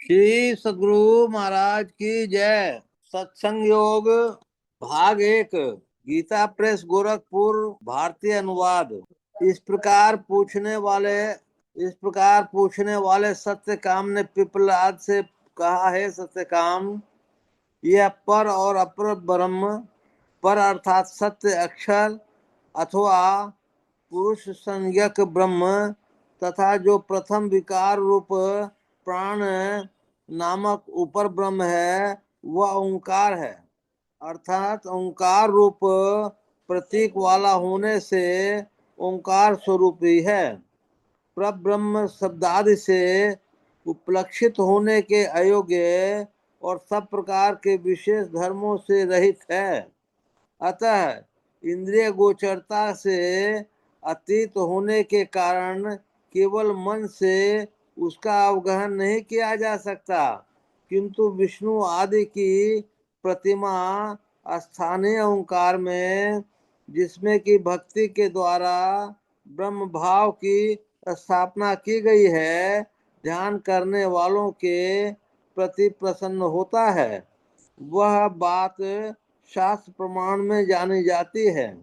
श्री सद्गुरु महाराज की जय। सत्संग योग भाग एक। गीता प्रेस गोरखपुर भारतीय अनुवाद। इस प्रकार पूछने वाले सत्य काम ने पिपलाद से कहा है, सत्य काम, यह पर और अपर ब्रह्म, पर अर्थात सत्य अक्षर अथवा पुरुष संज्ञक ब्रह्म तथा जो प्रथम विकार रूप प्राण नामक ऊपर ब्रह्म है, वह ओंकार है। अर्थात ओंकार रूप प्रतीक वाला होने से ओंकार स्वरूप ही है। परब्रह्म शब्दादि से उपलक्षित होने के अयोग्य और सब प्रकार के विशेष धर्मों से रहित है। अतः इंद्रिय गोचरता से अतीत होने के कारण केवल मन से उसका अवगहन नहीं किया जा सकता, किंतु विष्णु आदि की प्रतिमा स्थानीय ओंकार में, जिसमें कि भक्ति के द्वारा ब्रह्म भाव की स्थापना की गई है, ध्यान करने वालों के प्रति प्रसन्न होता है। वह बात शास्त्र प्रमाण में जानी जाती है।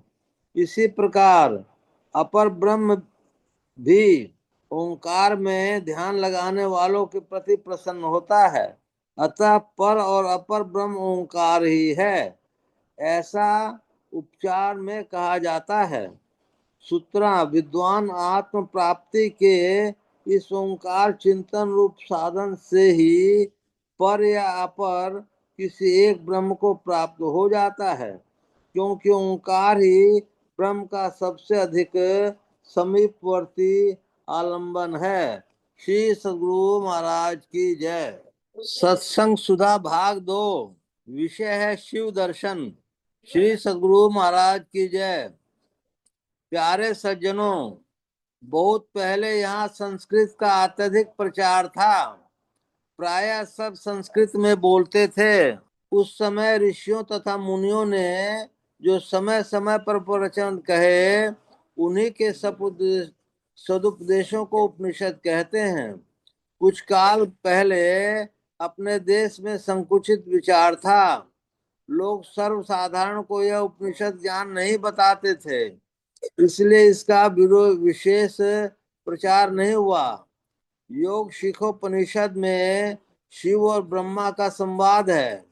इसी प्रकार अपर ब्रह्म भी ओंकार में ध्यान लगाने वालों के प्रति प्रसन्न होता है। अतः पर और अपर ब्रह्म ओंकार ही है, ऐसा उपचार में कहा जाता है। सूत्रा विद्वान आत्म प्राप्ति के इस ओंकार चिंतन रूप साधन से ही पर या अपर किसी एक ब्रह्म को प्राप्त हो जाता है, क्योंकि ओंकार ही ब्रह्म का सबसे अधिक समीपवर्ती आलंबन है। श्री सद्गुरु महाराज की जय। सत्संग सुधा भाग 2। विषय है शिव दर्शन। श्री सद्गुरु महाराज की जय। प्यारे सज्जनों, बहुत पहले यहाँ संस्कृत का अत्यधिक प्रचार था। प्रायः सब संस्कृत में बोलते थे। उस समय ऋषियों तथा मुनियों ने जो समय समय पर प्रवचन कहे, उन्हीं के सदुपदेशों को उपनिषद कहते हैं। कुछ काल पहले अपने देश में संकुचित विचार था। लोग सर्वसाधारण को यह उपनिषद ज्ञान नहीं बताते थे, इसलिए इसका विशेष प्रचार नहीं हुआ। योग शिखोपनिषद में शिव और ब्रह्मा का संवाद है।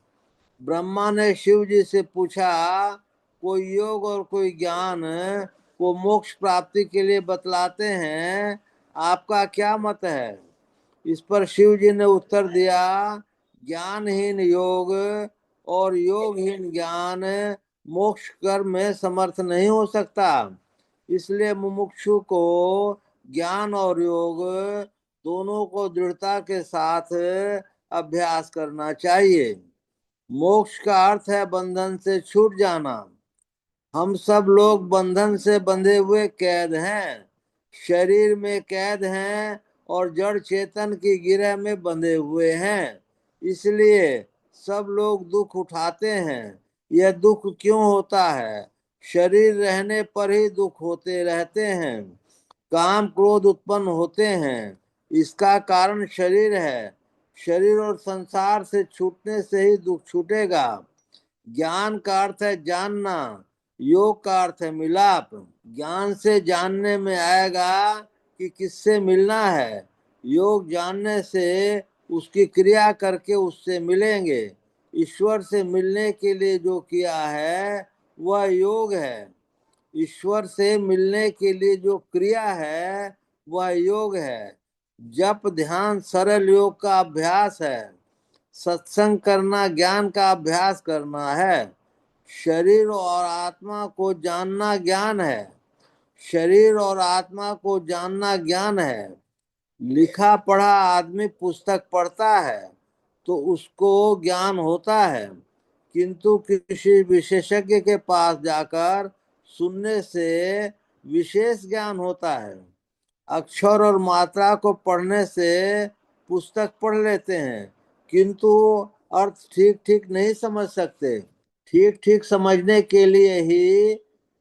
ब्रह्मा ने शिव जी से पूछा, कोई योग और कोई ज्ञान को मोक्ष प्राप्ति के लिए बतलाते हैं, आपका क्या मत है? इस पर शिव जी ने उत्तर दिया, ज्ञानहीन योग और योगहीन ज्ञान मोक्ष कर्म में समर्थ नहीं हो सकता। इसलिए मुमुक्षु को ज्ञान और योग दोनों को दृढ़ता के साथ अभ्यास करना चाहिए। मोक्ष का अर्थ है बंधन से छूट जाना। हम सब लोग बंधन से बंधे हुए कैद हैं, शरीर में कैद हैं और जड़ चेतन की गिरह में बंधे हुए हैं। इसलिए सब लोग दुख उठाते हैं। यह दुख क्यों होता है? शरीर रहने पर ही दुख होते रहते हैं। काम क्रोध उत्पन्न होते हैं, इसका कारण शरीर है। शरीर और संसार से छूटने से ही दुख छूटेगा। ज्ञान का अर्थ है जानना, योग का अर्थ है मिलाप। ज्ञान से जानने में आएगा कि किससे मिलना है। योग जानने से उसकी क्रिया करके उससे मिलेंगे। ईश्वर से मिलने के लिए जो किया है वह योग है। ईश्वर से मिलने के लिए जो क्रिया है वह योग है। जप ध्यान सरल योग का अभ्यास है। सत्संग करना ज्ञान का अभ्यास करना है। शरीर और आत्मा को जानना ज्ञान है। शरीर और आत्मा को जानना ज्ञान है। लिखा पढ़ा आदमी पुस्तक पढ़ता है तो उसको ज्ञान होता है, किंतु किसी विशेषज्ञ के पास जाकर सुनने से विशेष ज्ञान होता है। अक्षर और मात्रा को पढ़ने से पुस्तक पढ़ लेते हैं, किंतु अर्थ ठीक ठीक नहीं समझ सकते। ठीक ठीक समझने के लिए ही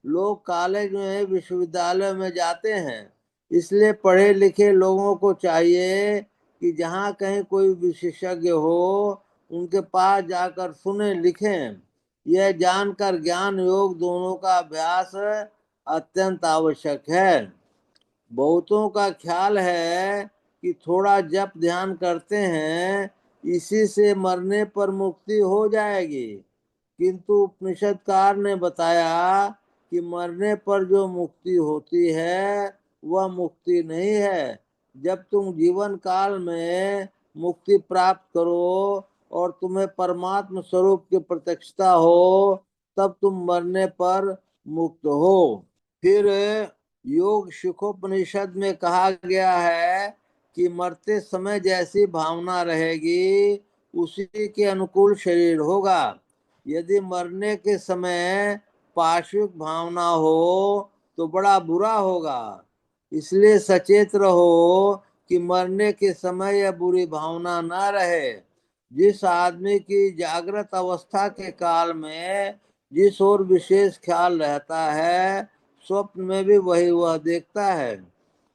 लोग कॉलेज में विश्वविद्यालय में जाते हैं। इसलिए पढ़े लिखे लोगों को चाहिए कि जहाँ कहीं कोई विशेषज्ञ हो उनके पास जाकर सुने लिखें। यह जानकर ज्ञान योग दोनों का अभ्यास अत्यंत आवश्यक है। बहुतों का ख्याल है कि थोड़ा जप ध्यान करते हैं, इसी से मरने पर मुक्ति हो जाएगी। किंतु उपनिषदकार ने बताया कि मरने पर जो मुक्ति होती है वह मुक्ति नहीं है। जब तुम जीवन काल में मुक्ति प्राप्त करो और तुम्हें परमात्म स्वरूप की प्रत्यक्षता हो, तब तुम मरने पर मुक्त हो। फिर योग सुखोपनिषद में कहा गया है कि मरते समय जैसी भावना रहेगी उसी के अनुकूल शरीर होगा। यदि मरने के समय पाशविक भावना हो तो बड़ा बुरा होगा। इसलिए सचेत रहो कि मरने के समय यह बुरी भावना न रहे। जिस आदमी की जागृत अवस्था के काल में जिस ओर विशेष ख्याल रहता है, स्वप्न में भी वही वह देखता है।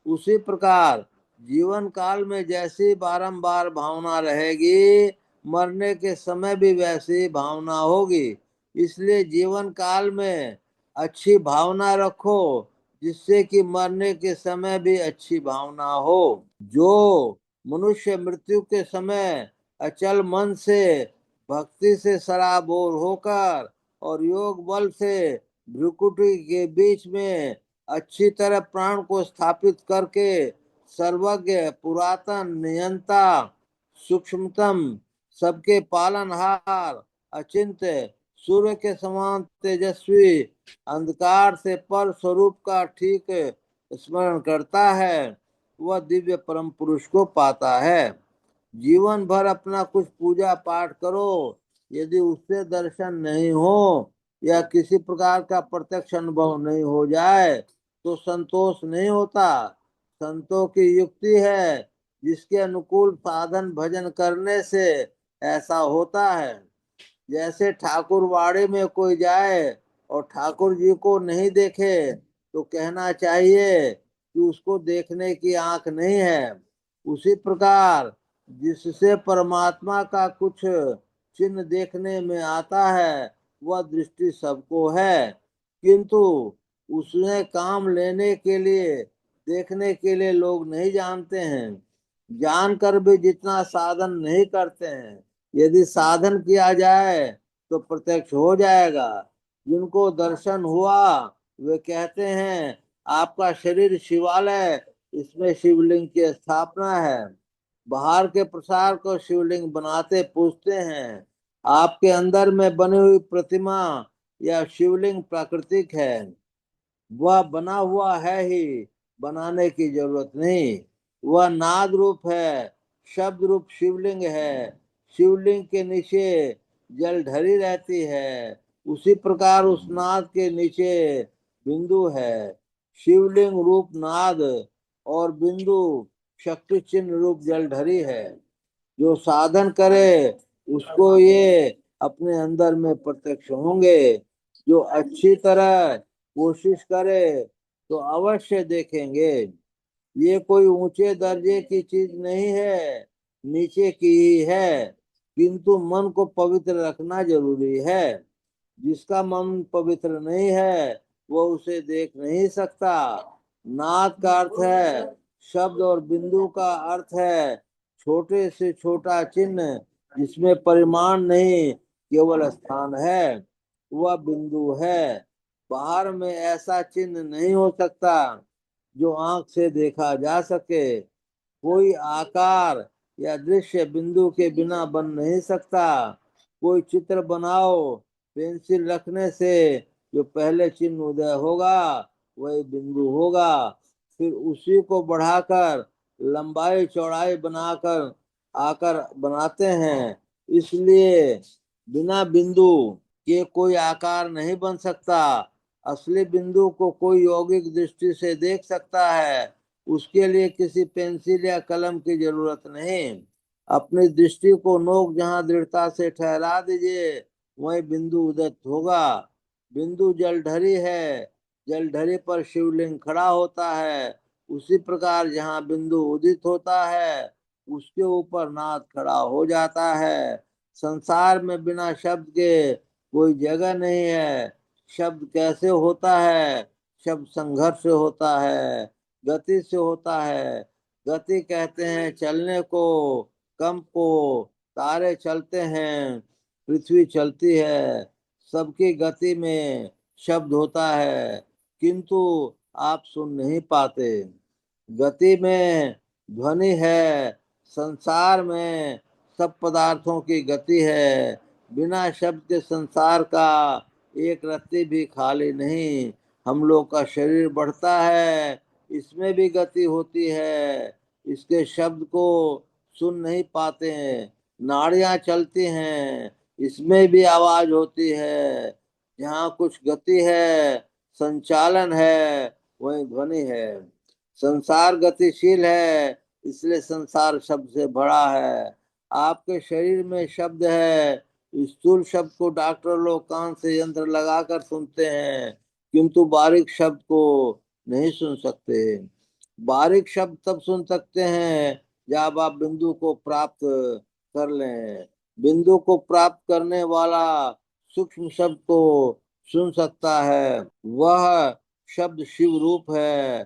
उसी प्रकार जीवन काल में जैसी बारंबार भावना रहेगी, मरने के समय भी वैसी भावना होगी। इसलिए जीवन काल में अच्छी भावना रखो, जिससे कि मरने के समय भी अच्छी भावना हो। जो मनुष्य मृत्यु के समय अचल मन से भक्ति से सराबोर होकर और योग बल से भ्रुकुटी के बीच में अच्छी तरह प्राण को स्थापित करके सर्वज्ञ पुरातन नियंता सूक्ष्मतम सबके पालनहार अचिंत्य सूर्य के समान तेजस्वी अंधकार से पर स्वरूप का ठीक स्मरण करता है, वह दिव्य परम पुरुष को पाता है। जीवन भर अपना कुछ पूजा पाठ करो, यदि उससे दर्शन नहीं हो या किसी प्रकार का प्रत्यक्ष अनुभव नहीं हो जाए तो संतोष नहीं होता। संतों की युक्ति है, जिसके अनुकूल साधन भजन करने से ऐसा होता है। जैसे ठाकुर वाड़े में कोई जाए और ठाकुर जी को नहीं देखे तो कहना चाहिए कि उसको देखने की आंख नहीं है। उसी प्रकार जिससे परमात्मा का कुछ चिन्ह देखने में आता है वह दृष्टि सबको है, किंतु उसने काम लेने के लिए देखने के लिए लोग नहीं जानते हैं। जानकर भी जितना साधन नहीं करते हैं। यदि साधन किया जाए तो प्रत्यक्ष हो जाएगा। जिनको दर्शन हुआ वे कहते हैं आपका शरीर शिवालय, इसमें शिवलिंग की स्थापना है। बाहर के प्रसार को शिवलिंग बनाते पूछते हैं आपके अंदर में बनी हुई प्रतिमा या शिवलिंग प्राकृतिक है, वह बना हुआ है ही, बनाने की जरूरत नहीं। वह नाद रूप है, शब्द रूप शिवलिंग है। शिवलिंग के नीचे जल ढरी रहती है, उसी प्रकार उस नाद के नीचे बिंदु है। शिवलिंग रूप नाद और बिंदु शक्ति चिन्ह रूप जल ढरी है। जो साधन करे उसको ये अपने अंदर में प्रत्यक्ष होंगे। जो अच्छी तरह कोशिश करे तो अवश्य देखेंगे। ये कोई ऊंचे दर्जे की चीज नहीं है, नीचे की ही है, किंतु मन को पवित्र रखना जरूरी है। जिसका मन पवित्र नहीं है वह उसे देख नहीं सकता। नाद का अर्थ है शब्द और बिंदु का अर्थ है छोटे से छोटा चिन्ह, जिसमें परिमाण नहीं केवल स्थान है, वह बिंदु है। बाहर में ऐसा चिन्ह नहीं हो सकता जो आंख से देखा जा सके। कोई आकार या दृश्य बिंदु के बिना बन नहीं सकता। कोई चित्र बनाओ, पेंसिल रखने से जो पहले चिन्ह उदय होगा वही बिंदु होगा। फिर उसी को बढ़ाकर लंबाई चौड़ाई बनाकर आकर बनाते हैं। इसलिए बिना बिंदु के कोई आकार नहीं बन सकता। असली बिंदु को कोई यौगिक दृष्टि से देख सकता है, उसके लिए किसी पेंसिल या कलम की जरूरत नहीं। अपनी दृष्टि को नोक जहां दृढ़ता से ठहरा दीजिए वही बिंदु उदित होगा। बिंदु जलधरी है, जलधरी पर शिवलिंग खड़ा होता है। उसी प्रकार जहाँ बिंदु उदित होता है उसके ऊपर नाद खड़ा हो जाता है। संसार में बिना शब्द के कोई जगह नहीं है। शब्द कैसे होता है? शब्द संघर्ष से होता है, गति से होता है। गति कहते हैं चलने को, कंप को। तारे चलते हैं, पृथ्वी चलती है, सबकी गति में शब्द होता है, किंतु आप सुन नहीं पाते। गति में ध्वनि है, संसार में सब पदार्थों की गति है। बिना शब्द के संसार का एक रत्ती भी खाली नहीं। हम लोग का शरीर बढ़ता है, इसमें भी गति होती है, इसके शब्द को सुन नहीं पाते हैं। नाड़ियां चलती हैं, इसमें भी आवाज होती है। जहाँ कुछ गति है, संचालन है, वही ध्वनि है। संसार गतिशील है, इसलिए संसार शब्द से भरा है। आपके शरीर में शब्द है। स्थूल शब्द को डॉक्टर लोग कान से यंत्र लगाकर सुनते हैं, किंतु बारीक शब्द को नहीं सुन सकते। बारीक शब्द तब सुन सकते हैं जब आप बिंदु को प्राप्त कर लें। बिंदु को प्राप्त करने वाला सूक्ष्म शब्द को सुन सकता है। वह शब्द शिव रूप है।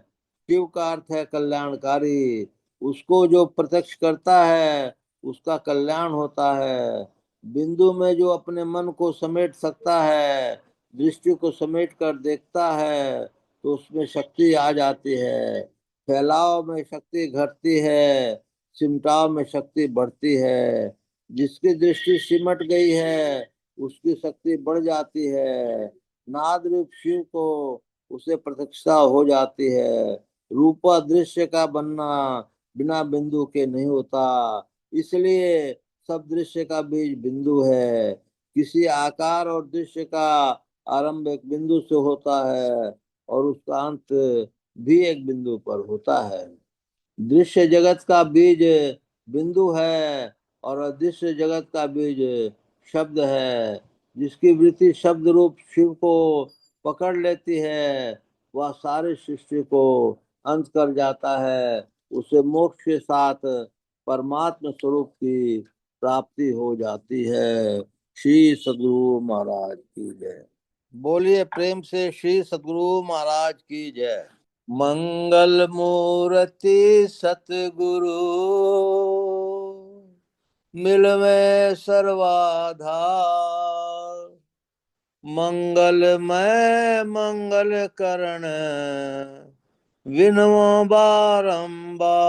शिव का अर्थ है कल्याणकारी। उसको जो प्रत्यक्ष करता है उसका कल्याण होता है। बिंदु में जो अपने मन को समेट सकता है, दृष्टि को समेट कर देखता है, तो उसमें शक्ति आ जाती है। फैलाव में शक्ति घटती है, सिमटाव में शक्ति बढ़ती है। जिसकी दृष्टि सिमट गई है उसकी शक्ति बढ़ जाती है। नाद रूप शिव को उसे प्रत्यक्षता हो जाती है। रूपा दृश्य का बनना बिना बिंदु के नहीं होता, इसलिए सब दृश्य का बीज बिंदु है। किसी आकार और दृश्य का आरंभ एक बिंदु से होता है और उसका अंत भी एक बिंदु पर होता है। दृश्य जगत का बीज बिंदु है और अदृश्य जगत का बीज शब्द है। जिसकी वृत्ति शब्द रूप शिव को पकड़ लेती है वह सारी सृष्टि को अंत कर जाता है। उसे मोक्ष के साथ परमात्मा स्वरूप की प्राप्ति हो जाती है। श्री सद्गुरु महाराज की जय। बोलिए प्रेम से श्री सद्गुरु महाराज की जय। मंगल मूर्ति सतगुरु मिलवे सर्वाधार। मंगलमय मंगल करण विनव बारंबार।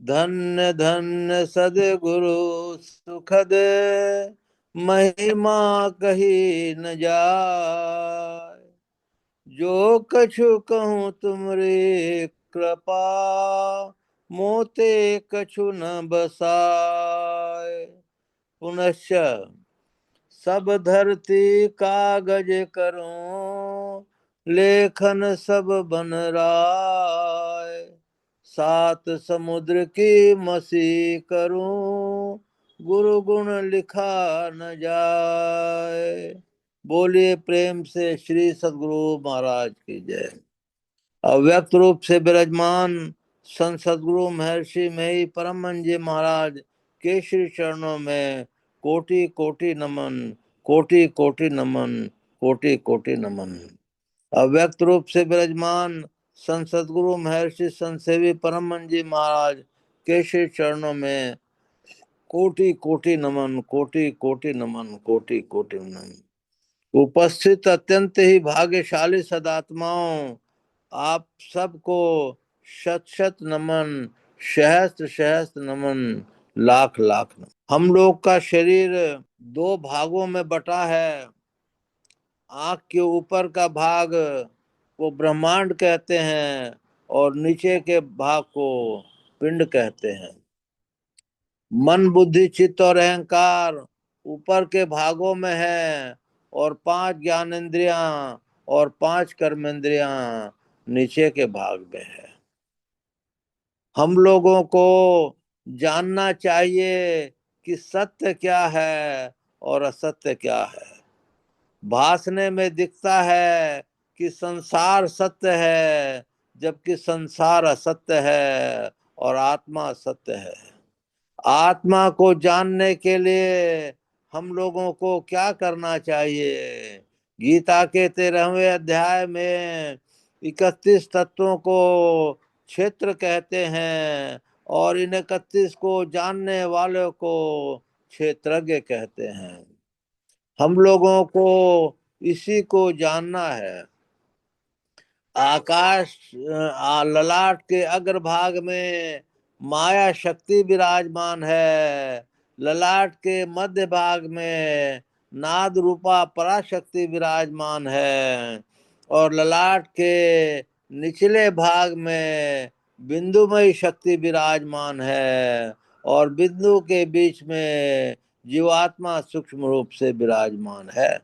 धन्य धन्य सदगुरु सुखद महिमा कही न जाय। जो कछु कहूँ तुमरे कृपा मोते कछु न बसाय। पुनश्च सब धरती कागज करूं लेखन सब बन राय। सात समुद्र की मसी करूं गुरु गुण लिखा न जाए। बोलिए प्रेम से श्री सद्गुरु महाराज की जय। अव्यक्त रूप से विराजमान संत सद्गुरु महर्षि मई परम जी महाराज के श्री चरणों में कोटि कोटि नमन, कोटि कोटि नमन, कोटि कोटि नमन। अव्यक्त रूप से विराजमान संत सद्गुरु महर्षि संत सेवी परम जी महाराज के श्री चरणों में कोटि कोटि नमन, कोटि कोटि नमन, कोटि कोटि नमन। उपस्थित अत्यंत ही भाग्यशाली सदात्माओं, आप सबको शत शत नमन, सहस्त्र सहस्त्र नमन, लाख लाख नमन। हम लोग का शरीर दो भागों में बटा है। आंख के ऊपर का भाग को ब्रह्मांड कहते हैं और नीचे के भाग को पिंड कहते हैं। मन बुद्धि चित्त और अहंकार ऊपर के भागों में है और 5 ज्ञानेंद्रियां और 5 कर्मेंद्रियां नीचे के भाग में है। हम लोगों को जानना चाहिए कि सत्य क्या है और असत्य क्या है। भासने में दिखता है कि संसार सत्य है, जबकि संसार असत्य है और आत्मा सत्य है। आत्मा को जानने के लिए हम लोगों को क्या करना चाहिए? गीता के 13वें अध्याय में 31 तत्वों को क्षेत्र कहते हैं और इन 31 को जानने वालों को क्षेत्रज्ञ कहते हैं। हम लोगों को इसी को जानना है। आकाश ललाट के अग्रभाग में माया शक्ति विराजमान है। ललाट के मध्य भाग में नाद रूपा पराशक्ति विराजमान है और ललाट के निचले भाग में बिंदुमयी शक्ति विराजमान है और बिंदु के बीच में जीवात्मा सूक्ष्म रूप से विराजमान है।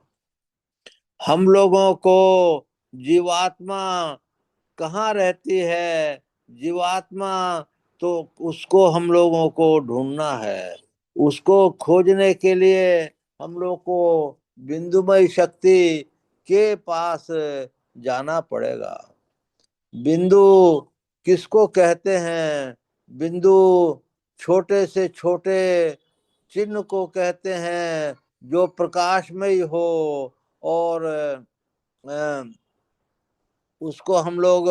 हम लोगों को जीवात्मा कहाँ रहती है? जीवात्मा तो उसको हम लोगों को ढूंढना है। उसको खोजने के लिए हम लोग को बिंदुमय शक्ति के पास जाना पड़ेगा। बिंदु किसको कहते हैं? बिंदु छोटे से छोटे चिन्ह को कहते हैं जो प्रकाशमय हो और उसको हम लोग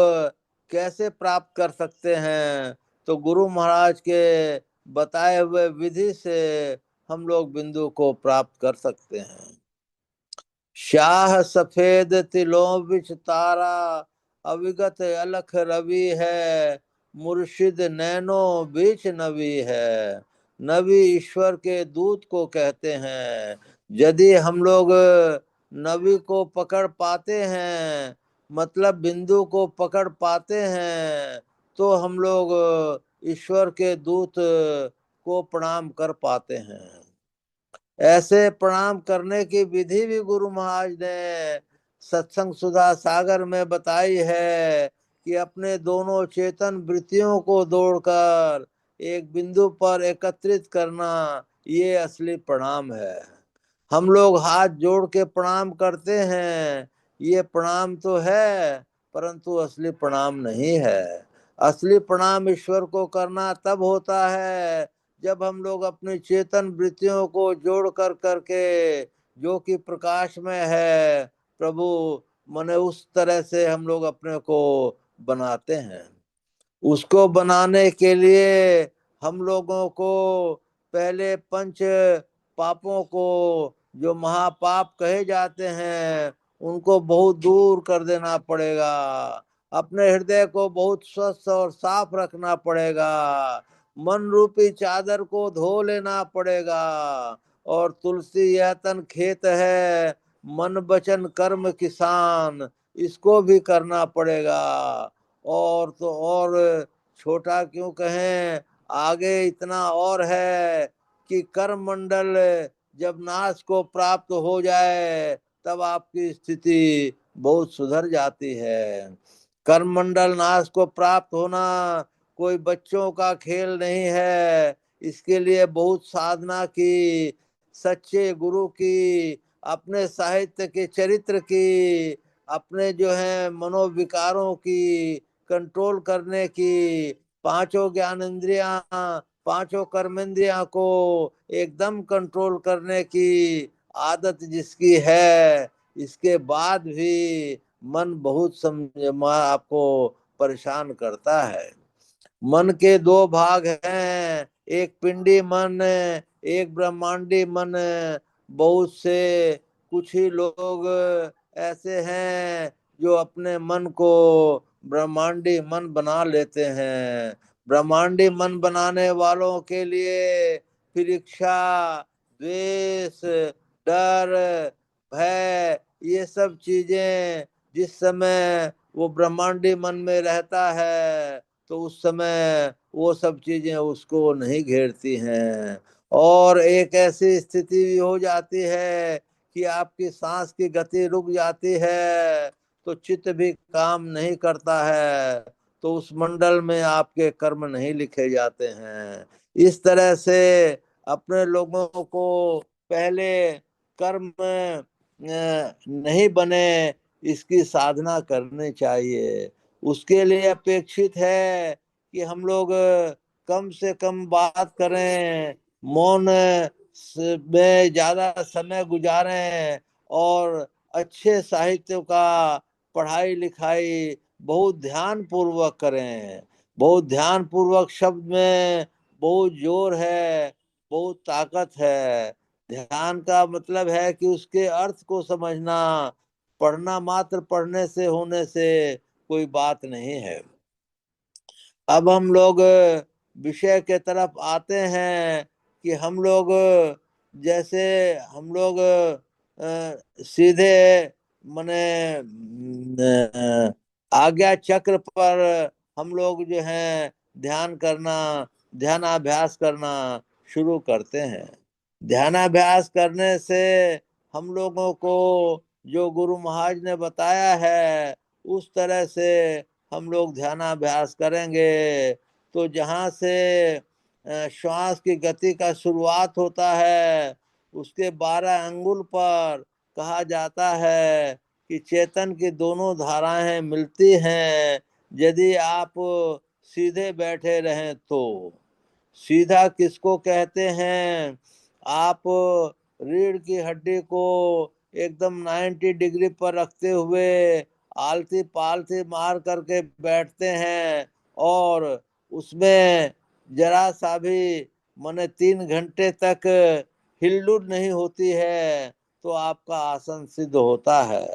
कैसे प्राप्त कर सकते हैं? तो गुरु महाराज के बताए हुए विधि से हम लोग बिंदु को प्राप्त कर सकते हैं। शाह सफेद तिलों बिच तारा, अविगत अलख रवि है, मुर्शिद नैनो बीच नबी है। नबी ईश्वर के दूत को कहते हैं। यदि हम लोग नबी को पकड़ पाते हैं, मतलब बिंदु को पकड़ पाते हैं, तो हम लोग ईश्वर के दूत को प्रणाम कर पाते हैं। ऐसे प्रणाम करने की विधि भी गुरु महाराज ने सत्संग सुधा सागर में बताई है कि अपने दोनों चेतन वृत्तियों को दौड़कर एक बिंदु पर एकत्रित करना, ये असली प्रणाम है। हम लोग हाथ जोड़ के प्रणाम करते हैं, ये प्रणाम तो है परंतु असली प्रणाम नहीं है। असली प्रणाम ईश्वर को करना तब होता है जब हम लोग अपनी चेतन वृत्तियों को जोड़ कर करके, जो कि प्रकाश में है प्रभु, मने उस तरह से हम लोग अपने को बनाते हैं। उसको बनाने के लिए हम लोगों को पहले पंच पापों को, जो महापाप कहे जाते हैं, उनको बहुत दूर कर देना पड़ेगा। अपने हृदय को बहुत स्वस्थ और साफ रखना पड़ेगा। मन रूपी चादर को धो लेना पड़ेगा। और तुलसी यह तन खेत है, मन वचन कर्म किसान, इसको भी करना पड़ेगा। और तो और छोटा क्यों कहें, आगे इतना और है कि कर्म मंडल जब नाश को प्राप्त हो जाए तब आपकी स्थिति बहुत सुधर जाती है। कर्म मंडल नाश को प्राप्त होना कोई बच्चों का खेल नहीं है। इसके लिए बहुत साधना की, सच्चे गुरु की, अपने साहित्य के चरित्र की, अपने जो है मनोविकारों की कंट्रोल करने की, पांचों ज्ञानेंद्रियां, पांचों कर्मेंद्रियां को एकदम कंट्रोल करने की आदत जिसकी है, इसके बाद भी मन बहुत आपको परेशान करता है। मन के दो भाग हैं, एक पिंडी मन, एक ब्रह्मांडी मन। बहुत से कुछ ही लोग ऐसे हैं जो अपने मन को ब्रह्मांडी मन बना लेते हैं। ब्रह्मांडी मन बनाने वालों के लिए फिर इच्छा, द्वेष, डर, भय, ये सब चीजें जिस समय वो ब्रह्मांडी मन में रहता है तो उस समय वो सब चीजें उसको नहीं घेरती हैं। और एक ऐसी स्थिति भी हो जाती है कि आपकी सांस की गति रुक जाती है, तो चित्त भी काम नहीं करता है, तो उस मंडल में आपके कर्म नहीं लिखे जाते हैं। इस तरह से अपने लोगों को पहले कर्म नहीं बने, इसकी साधना करनी चाहिए। उसके लिए अपेक्षित है कि हम लोग कम से कम बात करें, मौन में ज्यादा समय गुजारें, और अच्छे साहित्य का पढ़ाई लिखाई बहुत ध्यान पूर्वक करें। बहुत ध्यान पूर्वक शब्द में बहुत जोर है, बहुत ताकत है। ध्यान का मतलब है कि उसके अर्थ को समझना। पढ़ना मात्र पढ़ने से होने से कोई बात नहीं है। अब हम लोग विषय के तरफ आते हैं कि हम लोग जैसे हम लोग सीधे मने आज्ञा चक्र पर हम लोग जो है ध्यान करना, ध्यानाभ्यास करना शुरू करते हैं। ध्यानाभ्यास करने से हम लोगों को जो गुरु महाराज ने बताया है उस तरह से हम लोग ध्यानाभ्यास करेंगे। तो जहाँ से श्वास की गति का शुरुआत होता है, उसके 12 अंगुल पर कहा जाता है कि चेतन की दोनों धाराएं मिलती हैं यदि आप सीधे बैठे रहें तो। सीधा किसको कहते हैं? आप रीढ़ की हड्डी को एकदम 90 डिग्री पर रखते हुए आलती पालती मार करके बैठते हैं, और उसमें जरा सा भी माने 3 घंटे तक हिलडुल नहीं होती है, तो आपका आसन सिद्ध होता है।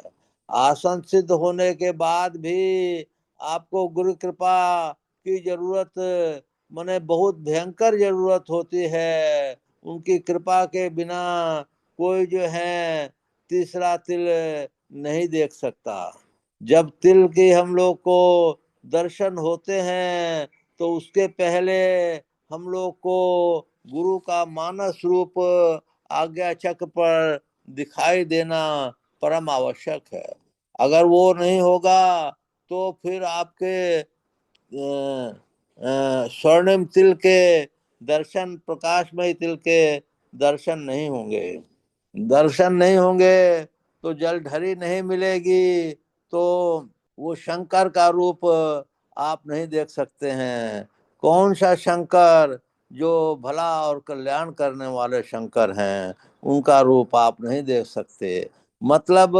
आसन सिद्ध होने के बाद भी आपको गुरु कृपा की जरूरत माने बहुत भयंकर जरूरत होती है। उनकी कृपा के बिना कोई जो है तीसरा तिल नहीं देख सकता। जब तिल की हम लोग को दर्शन होते हैं तो उसके पहले हम लोग को गुरु का मानस रूप आज्ञा चक्र पर दिखाई देना परम आवश्यक है। अगर वो नहीं होगा तो फिर आपके स्वर्णिम तिल के दर्शन, प्रकाशमय तिल के दर्शन नहीं होंगे। दर्शन नहीं होंगे तो जलधरी नहीं मिलेगी, तो वो शंकर का रूप आप नहीं देख सकते हैं। कौन सा शंकर? जो भला और कल्याण करने वाले शंकर हैं, उनका रूप आप नहीं देख सकते। मतलब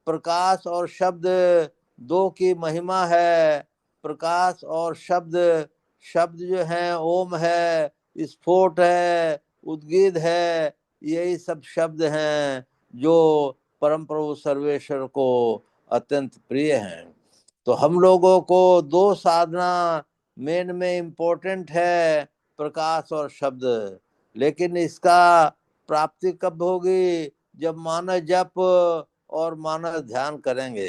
प्रकाश और शब्द दो की महिमा है। प्रकाश और शब्द, शब्द जो है ओम है, स्फोट है, उद्गीत है, यही सब शब्द हैं जो परम प्रभु सर्वेश्वर को अत्यंत प्रिय हैं। तो हम लोगों को दो साधना मेन में इम्पोर्टेंट है, प्रकाश और शब्द। लेकिन इसका प्राप्ति कब होगी? जब मानस जप और मानस ध्यान करेंगे।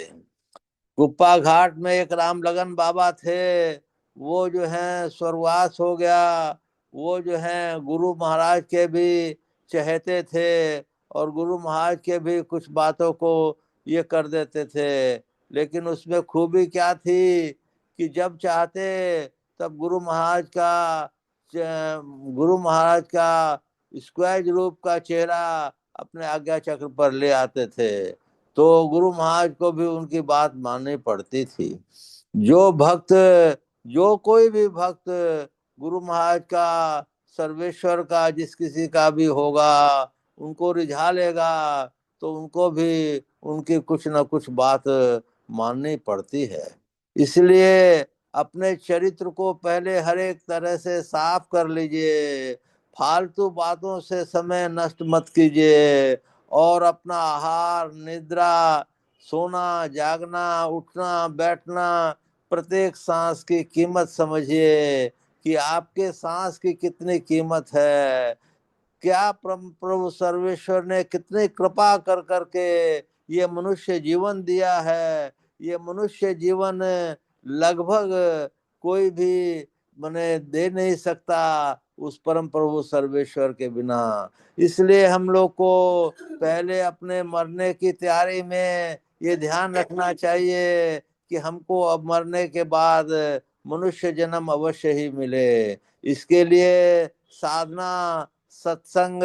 गुप्पा घाट में एक राम लगन बाबा थे, वो जो है स्वर्गवास हो गया। वो जो है गुरु महाराज के भी चहेते थे, और गुरु महाराज के भी कुछ बातों को ये कर देते थे। लेकिन उसमें खूबी क्या थी कि जब चाहते तब गुरु महाराज का स्क्वायर रूप का चेहरा अपने आज्ञा चक्र पर ले आते थे, तो गुरु महाराज को भी उनकी बात माननी पड़ती थी। जो भक्त, जो कोई भी भक्त गुरु महाराज का, सर्वेश्वर का जिस किसी का भी होगा, उनको रिझा लेगा, तो उनको भी उनकी कुछ न कुछ बात माननी पड़ती है। इसलिए अपने चरित्र को पहले हर एक तरह से साफ कर लीजिए। फालतू बातों से समय नष्ट मत कीजिए, और अपना आहार, निद्रा, सोना, जागना, उठना, बैठना, प्रत्येक सांस की कीमत समझिए कि आपके सांस की कितनी कीमत है। क्या प्रभु सर्वेश्वर ने कितनी कृपा कर करके ये मनुष्य जीवन दिया है। ये मनुष्य जीवन लगभग कोई भी मने दे नहीं सकता उस परम प्रभु सर्वेश्वर के बिना। इसलिए हम लोग को पहले अपने मरने की तैयारी में ये ध्यान रखना चाहिए कि हमको अब मरने के बाद मनुष्य जन्म अवश्य ही मिले। इसके लिए साधना, सत्संग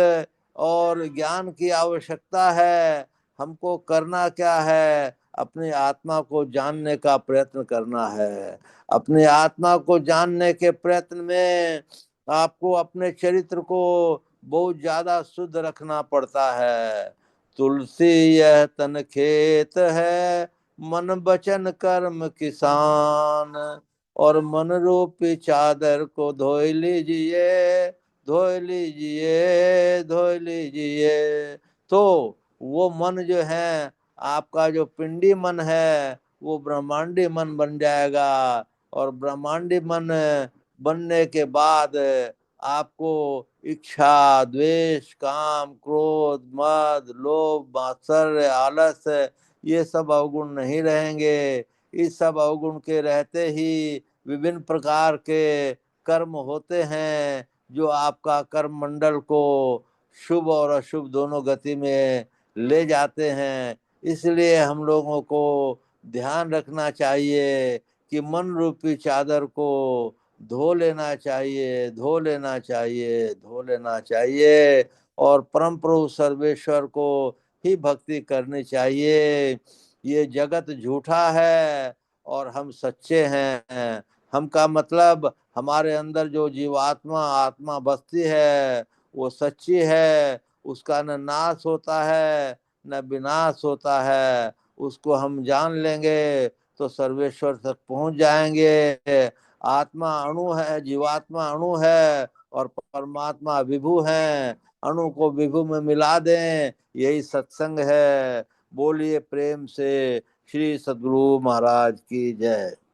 और ज्ञान की आवश्यकता है। हमको करना क्या है? अपनी आत्मा को जानने का प्रयत्न करना है। अपनी आत्मा को जानने के प्रयत्न में आपको अपने चरित्र को बहुत ज्यादा शुद्ध रखना पड़ता है। तुलसी यह तन खेत है, मन वचन कर्म किसान, और मन रूपी चादर को धोई लीजिए, धोई लीजिए, धोई लीजिए। तो वो मन जो है, आपका जो पिंडी मन है, वो ब्रह्मांडी मन बन जाएगा। और ब्रह्मांडी मन बनने के बाद आपको इच्छा, द्वेष, काम, क्रोध, मद, लोभ, मात्सर्य, आलस, ये सब अवगुण नहीं रहेंगे। इस सब अवगुण के रहते ही विभिन्न प्रकार के कर्म होते हैं, जो आपका कर्म मंडल को शुभ और अशुभ दोनों गति में ले जाते हैं। इसलिए हम लोगों को ध्यान रखना चाहिए कि मन रूपी चादर को धो लेना चाहिए, धो लेना चाहिए, धो लेना चाहिए, और परम प्रभु सर्वेश्वर को ही भक्ति करनी चाहिए। ये जगत झूठा है और हम सच्चे हैं। हम का मतलब हमारे अंदर जो जीवात्मा आत्मा बसती है वो सच्ची है, उसका न नाश होता है न विनाश होता है। उसको हम जान लेंगे तो सर्वेश्वर तक पहुंच जाएंगे। आत्मा अणु है, जीवात्मा अणु है, और परमात्मा विभु है। अणु को विभु में मिला दें, यही सत्संग है। बोलिए प्रेम से श्री सद्गुरु महाराज की जय।